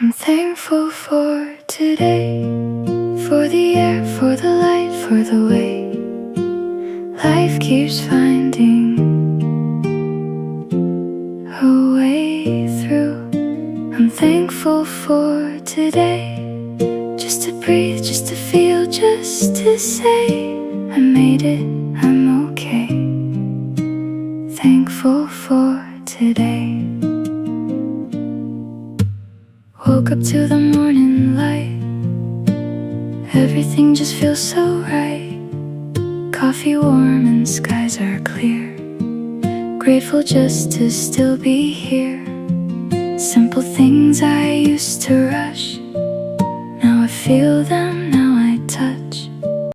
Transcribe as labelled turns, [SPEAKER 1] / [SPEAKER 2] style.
[SPEAKER 1] I'm thankful for today, for the air, for the light, for the way life keeps finding a way through. I'm thankful for today, just to breathe, just to feel, just to say I made it, I'm okay. Thankful for today. Woke up to the morning light, everything just feels so right. Coffee warm and skies are clear, grateful just to still be here. Simple things I used to rush, now I feel them, now